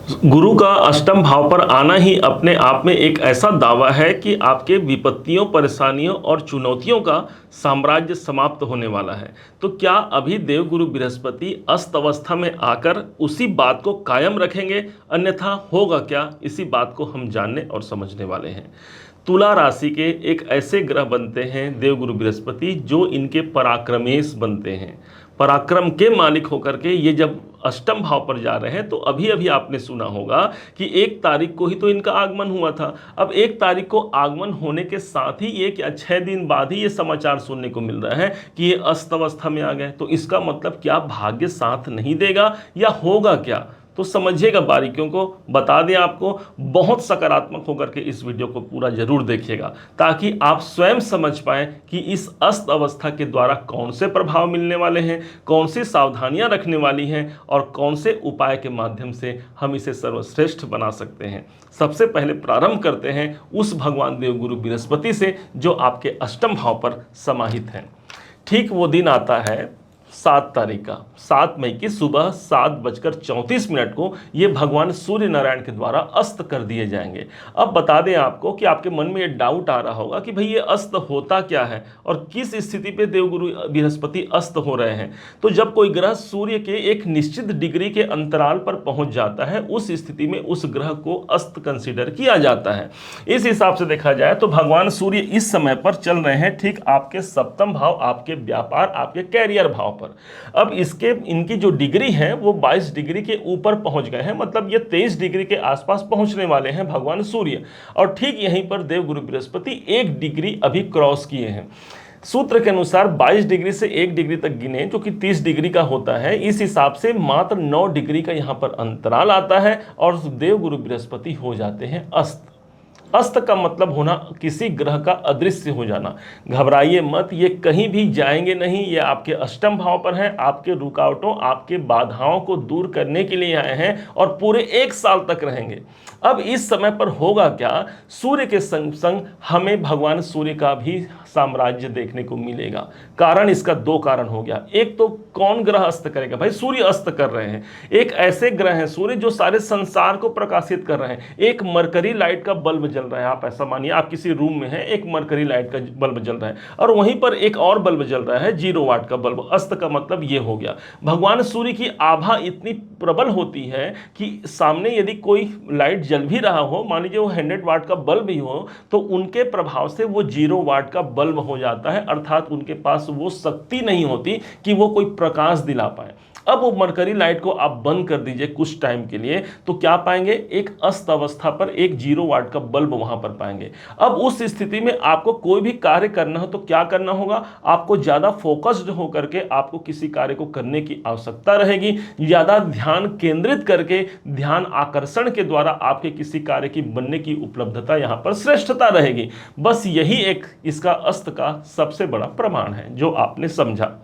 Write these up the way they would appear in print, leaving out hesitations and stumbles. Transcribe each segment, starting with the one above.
गुरु का अष्टम भाव पर आना ही अपने आप में एक ऐसा दावा है कि आपके विपत्तियों, परेशानियों और चुनौतियों का साम्राज्य समाप्त होने वाला है। तो क्या अभी देवगुरु बृहस्पति अस्त अवस्था में आकर उसी बात को कायम रखेंगे, अन्यथा होगा क्या? इसी बात को हम जानने और समझने वाले हैं। तुला राशि के एक ऐसे ग्रह बनते हैं देवगुरु बृहस्पति, जो इनके पराक्रमेश बनते हैं। पराक्रम के मालिक होकर के ये जब अष्टम भाव पर जा रहे हैं, तो अभी अभी आपने सुना होगा कि 1 तारीख को ही तो इनका आगमन हुआ था। अब 1 तारीख को आगमन होने के साथ ही ये क्या 6 दिन बाद ही ये समाचार सुनने को मिल रहा है कि ये अस्त अवस्था में आ गए। तो इसका मतलब क्या भाग्य साथ नहीं देगा या होगा क्या? तो समझिएगा, बारीकियों को बता दें आपको, बहुत सकारात्मक होकर के इस वीडियो को पूरा जरूर देखिएगा, ताकि आप स्वयं समझ पाएं कि इस अस्त अवस्था के द्वारा कौन से प्रभाव मिलने वाले हैं, कौन सी सावधानियां रखने वाली हैं और कौन से उपाय के माध्यम से हम इसे सर्वश्रेष्ठ बना सकते हैं। सबसे पहले प्रारंभ करते हैं उस भगवान देवगुरु बृहस्पति से जो आपके अष्टम भाव पर समाहित हैं। ठीक वो दिन आता है 7 तारीख का, 7 मई की सुबह 7:34 को ये भगवान सूर्य नारायण के द्वारा अस्त कर दिए जाएंगे। अब बता दें आपको कि आपके मन में ये डाउट आ रहा होगा कि भाई ये अस्त होता क्या है और किस स्थिति पे देवगुरु बृहस्पति अस्त हो रहे हैं। तो जब कोई ग्रह सूर्य के एक निश्चित डिग्री के अंतराल पर पहुंच जाता है, उस स्थिति में उस ग्रह को अस्त कंसिडर किया जाता है। इस हिसाब से देखा जाए तो भगवान सूर्य इस समय पर चल रहे हैं ठीक आपके सप्तम भाव, आपके व्यापार, आपके कैरियर भाव पर। अब इनकी जो डिग्री है वो 22 डिग्री के ऊपर पहुंच गए हैं, मतलब ये 23 डिग्री के आसपास पहुंचने वाले हैं भगवान सूर्य। और ठीक यहीं पर देवगुरु बृहस्पति 1 डिग्री अभी क्रॉस किए हैं। सूत्र के अनुसार 22 डिग्री से 1 डिग्री तक गिने, जो कि 30 डिग्री का होता है। इस हिसाब से मात्र 9 डिग्री का यहां पर अंतराल आता है और देवगुरु बृहस्पति हो जाते हैं अस्त। अस्त का मतलब होना किसी ग्रह का अदृश्य हो जाना। घबराइए मत, ये कहीं भी जाएंगे नहीं, ये आपके अष्टम भाव पर हैं, आपके रुकावटों, आपके बाधाओं को दूर करने के लिए आए हैं और पूरे 1 साल तक रहेंगे। अब इस समय पर होगा क्या, सूर्य के संग संग हमें भगवान सूर्य का भी साम्राज्य देखने को मिलेगा। कारण इसका 2 कारण हो गया। एक तो कौन ग्रह अस्त करेगा? भाई सूर्य अस्त कर रहे हैं। एक ऐसे ग्रह हैं सूर्य जो सारे संसार को प्रकाशित कर रहे हैं। एक मरकरी लाइट का बल्ब जल रहा है, आप ऐसा मानिए आप किसी रूम में हैं, एक मरकरी लाइट का बल्ब जल रहा है और वहीं पर एक और बल्ब जल रहा है 0 वाट का बल्ब। अस्त का मतलब ये हो गया। भगवान सूर्य की आभा इतनी प्रबल होती है कि सामने यदि कोई लाइट जल भी रहा हो, मान लीजिए वो 100 वाट का बल्ब ही हो, तो उनके प्रभाव से वो 0 वाट का बल्ब हो जाता है, अर्थात उनके पास वो शक्ति नहीं होती कि वो कोई प्रकाश दिला पाए। अब वो मरकरी लाइट को आप बंद कर दीजिए कुछ टाइम के लिए, तो क्या पाएंगे? एक अस्त अवस्था पर एक 0 वाट का बल्ब वहां पर पाएंगे। अब उस स्थिति में आपको कोई भी कार्य करना हो तो क्या करना होगा? आपको ज्यादा फोकस्ड होकर के आपको किसी कार्य को करने की आवश्यकता रहेगी। ज्यादा ध्यान केंद्रित करके ध्यान आकर्षण के द्वारा आपके किसी कार्य की बनने की उपलब्धता यहां पर श्रेष्ठता रहेगी। बस यही एक इसका अस्त का सबसे बड़ा प्रमाण है जो आपने समझा।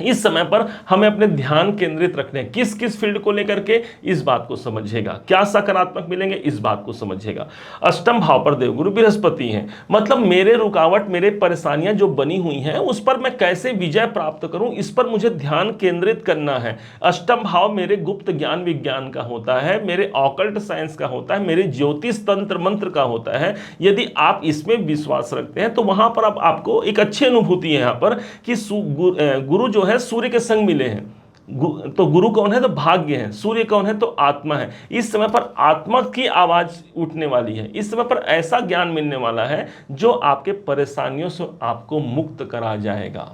इस समय पर हमें अपने ध्यान केंद्रित रखने किस किस फील्ड को लेकर के, इस बात को समझिएगा। क्या सकारात्मक मिलेंगे, इस बात को समझिएगा। अष्टम भाव पर देवगुरु बृहस्पति हैं, मतलब मेरे रुकावट, मेरे परेशानियां जो बनी हुई हैं उस पर मैं कैसे विजय प्राप्त करूं, इस पर मुझे ध्यान केंद्रित करना है। अष्टम भाव मेरे गुप्त ज्ञान विज्ञान का होता है, मेरे ऑकल्ट साइंस का होता है, मेरे ज्योतिष तंत्र मंत्र का होता है। यदि आप इसमें विश्वास रखते हैं तो वहां पर अब आपको एक अच्छी अनुभूति है यहाँ पर कि गुरु जो है सूर्य के संग मिले हैं। तो गुरु कौन है? तो भाग्य है। सूर्य कौन है? तो आत्मा है। इस समय पर आत्मा की आवाज उठने वाली है। इस समय पर ऐसा ज्ञान मिलने वाला है जो आपके परेशानियों से आपको मुक्त करा जाएगा।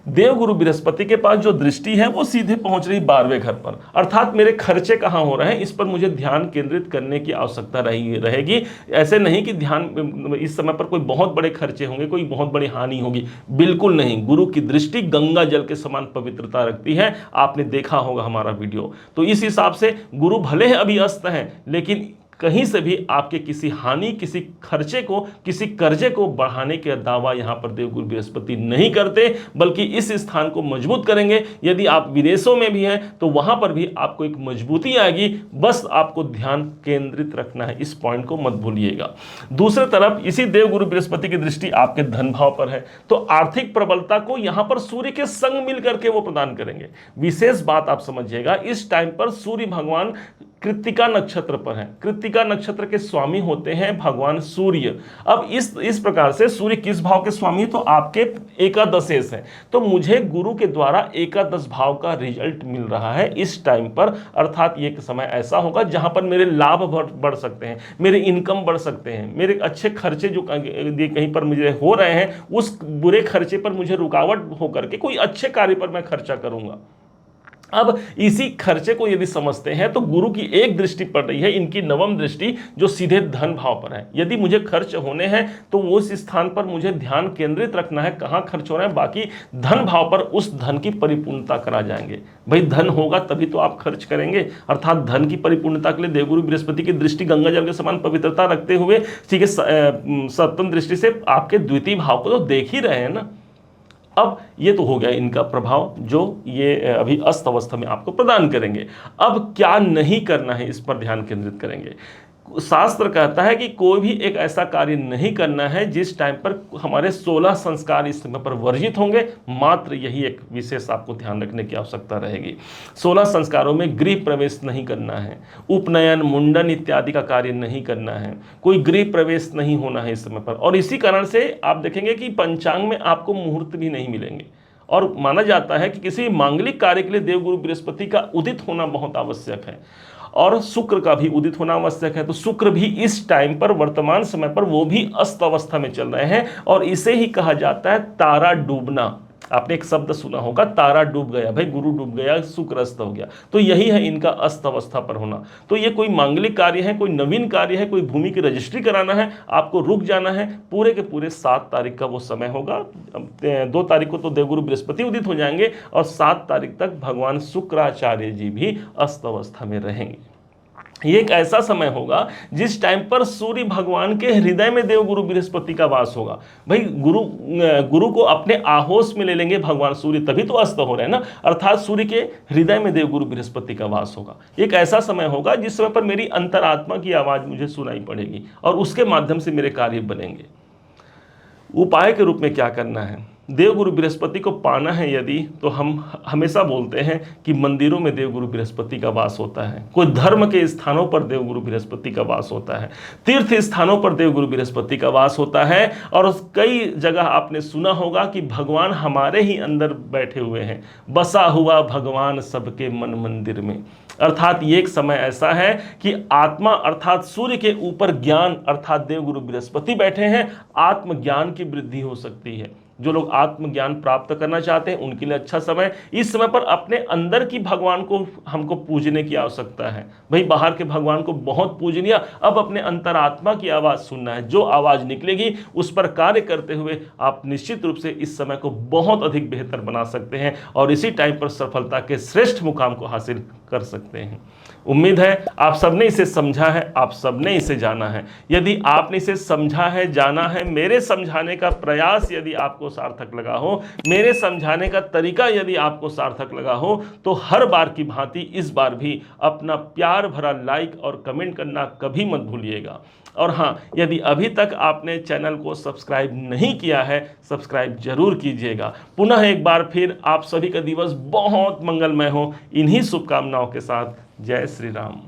देवगुरु बृहस्पति के पास जो दृष्टि है वो सीधे पहुंच रही 12वें घर पर, अर्थात मेरे खर्चे कहां हो रहे हैं इस पर मुझे ध्यान केंद्रित करने की आवश्यकता रहेगी। ऐसे नहीं कि ध्यान इस समय पर कोई बहुत बड़े खर्चे होंगे, कोई बहुत बड़ी हानि होगी, बिल्कुल नहीं। गुरु की दृष्टि गंगा जल के समान पवित्रता रखती है। आपने देखा होगा हमारा वीडियो। तो इस हिसाब से गुरु भले ही अभी अस्त हैं, लेकिन कहीं से भी आपके किसी हानि, किसी खर्चे को, किसी कर्जे को बढ़ाने के दावा यहां पर देवगुरु बृहस्पति नहीं करते, बल्कि इस स्थान को मजबूत करेंगे। यदि आप विदेशों में भी हैं तो वहां पर भी आपको एक मजबूती आएगी। बस आपको ध्यान केंद्रित रखना है, इस पॉइंट को मत भूलिएगा। दूसरी तरफ इसी देवगुरु बृहस्पति की दृष्टि आपके धन भाव पर है, तो आर्थिक प्रबलता को यहां पर सूर्य के संग मिलकर के वो प्रदान करेंगे। विशेष बात आप समझिएगा, इस टाइम पर सूर्य भगवान कृत्तिका नक्षत्र पर है। कृत्तिका नक्षत्र के स्वामी होते हैं भगवान सूर्य। अब इस प्रकार से सूर्य किस भाव के स्वामी है, तो आपके एकादशेश है। तो मुझे गुरु के द्वारा एकादश भाव का रिजल्ट मिल रहा है इस टाइम पर, अर्थात ये समय ऐसा होगा जहां पर मेरे लाभ बढ़ सकते हैं, मेरे इनकम बढ़ सकते हैं, मेरे अच्छे खर्चे जो कहीं पर मुझे हो रहे हैं उस बुरे खर्चे पर मुझे रुकावट होकर के कोई अच्छे कार्य पर मैं खर्चा करूंगा। अब इसी खर्चे को यदि समझते हैं तो गुरु की एक दृष्टि पड़ रही है, इनकी नवम दृष्टि, जो सीधे धन भाव पर है। यदि मुझे खर्च होने हैं तो उस स्थान पर मुझे ध्यान केंद्रित रखना है, कहां खर्च हो रहा है, बाकी धन भाव पर उस धन की परिपूर्णता करा जाएंगे। भाई धन होगा तभी तो आप खर्च करेंगे, अर्थात धन की परिपूर्णता के लिए देवगुरु बृहस्पति की दृष्टि गंगा जल के समान पवित्रता रखते हुए, ठीक है, सप्तम दृष्टि से आपके द्वितीय भाव को तो देख ही रहे हैं ना। अब ये तो हो गया इनका प्रभाव जो ये अभी अस्त अवस्था में आपको प्रदान करेंगे। अब क्या नहीं करना है, इस पर ध्यान केंद्रित करेंगे। शास्त्र कहता है कि कोई भी एक ऐसा कार्य नहीं करना है जिस टाइम पर हमारे 16 संस्कार इस समय पर वर्जित होंगे। मात्र यही एक विशेष आपको ध्यान रखने की आवश्यकता रहेगी। 16 संस्कारों में गृह प्रवेश नहीं करना है, उपनयन, मुंडन इत्यादि का कार्य नहीं करना है, कोई गृह प्रवेश नहीं होना है इस समय पर। और इसी कारण से आप देखेंगे कि पंचांग में आपको मुहूर्त भी नहीं मिलेंगे। और माना जाता है कि किसी मांगलिक कार्य के लिए देवगुरु बृहस्पति का उदित होना बहुत आवश्यक है, और शुक्र का भी उदित होना आवश्यक है। तो शुक्र भी इस टाइम पर, वर्तमान समय पर, वो भी अस्त अवस्था में चल रहे हैं, और इसे ही कहा जाता है तारा डूबना। आपने एक शब्द सुना होगा, तारा डूब गया, भाई गुरु डूब गया, शुक्र अस्त हो गया। तो यही है इनका अस्त अवस्था पर होना। तो ये कोई मांगलिक कार्य है, कोई नवीन कार्य है, कोई भूमि की रजिस्ट्री कराना है, आपको रुक जाना है। पूरे के पूरे 7 तारीख का वो समय होगा। 2 तारीख को तो देवगुरु बृहस्पति उदित हो जाएंगे, और 7 तारीख तक भगवान शुक्राचार्य जी भी अस्त अवस्था में रहेंगे। ये एक ऐसा समय होगा जिस टाइम पर सूर्य भगवान के हृदय में देवगुरु बृहस्पति का वास होगा। भाई गुरु को अपने आहोश में ले लेंगे भगवान सूर्य, तभी तो अस्त हो रहे हैं ना, अर्थात सूर्य के हृदय में देवगुरु बृहस्पति का वास होगा। एक ऐसा समय होगा जिस समय पर मेरी अंतरात्मा की आवाज मुझे सुनाई पड़ेगी, और उसके माध्यम से मेरे कार्य बनेंगे। उपाय के रूप में क्या करना है, देवगुरु बृहस्पति को पाना है यदि, तो हम हमेशा बोलते हैं कि मंदिरों में देवगुरु बृहस्पति का वास होता है, कोई धर्म के स्थानों पर देवगुरु बृहस्पति का वास होता है, तीर्थ स्थानों पर देवगुरु बृहस्पति का वास होता है। और कई जगह आपने सुना होगा कि भगवान हमारे ही अंदर बैठे हुए हैं, बसा हुआ भगवान सबके मन मंदिर में। अर्थात ये एक समय ऐसा है कि आत्मा अर्थात सूर्य के ऊपर ज्ञान अर्थात देवगुरु बृहस्पति बैठे हैं, आत्मज्ञान की वृद्धि हो सकती है। जो लोग आत्मज्ञान प्राप्त करना चाहते हैं उनके लिए अच्छा समय। इस समय पर अपने अंदर की भगवान को हमको पूजने की आवश्यकता है। भाई बाहर के भगवान को बहुत पूज लिया, अब अपने अंतरात्मा की आवाज़ सुनना है। जो आवाज़ निकलेगी उस पर कार्य करते हुए आप निश्चित रूप से इस समय को बहुत अधिक बेहतर बना सकते हैं, और इसी टाइम पर सफलता के श्रेष्ठ मुकाम को हासिल कर सकते हैं। उम्मीद है आप सबने इसे समझा है, आप सबने इसे जाना है। यदि आपने इसे समझा है, जाना है, मेरे समझाने का प्रयास यदि आपको सार्थक लगा हो, मेरे समझाने का तरीका यदि आपको सार्थक लगा हो, तो हर बार की भांति इस बार भी अपना प्यार भरा लाइक और कमेंट करना कभी मत भूलिएगा। और हाँ, यदि अभी तक आपने चैनल को सब्सक्राइब नहीं किया है, सब्सक्राइब जरूर कीजिएगा। पुनः एक बार फिर आप सभी का दिवस बहुत मंगलमय हो, इन्हीं शुभकामनाओं के साथ। जय श्री राम।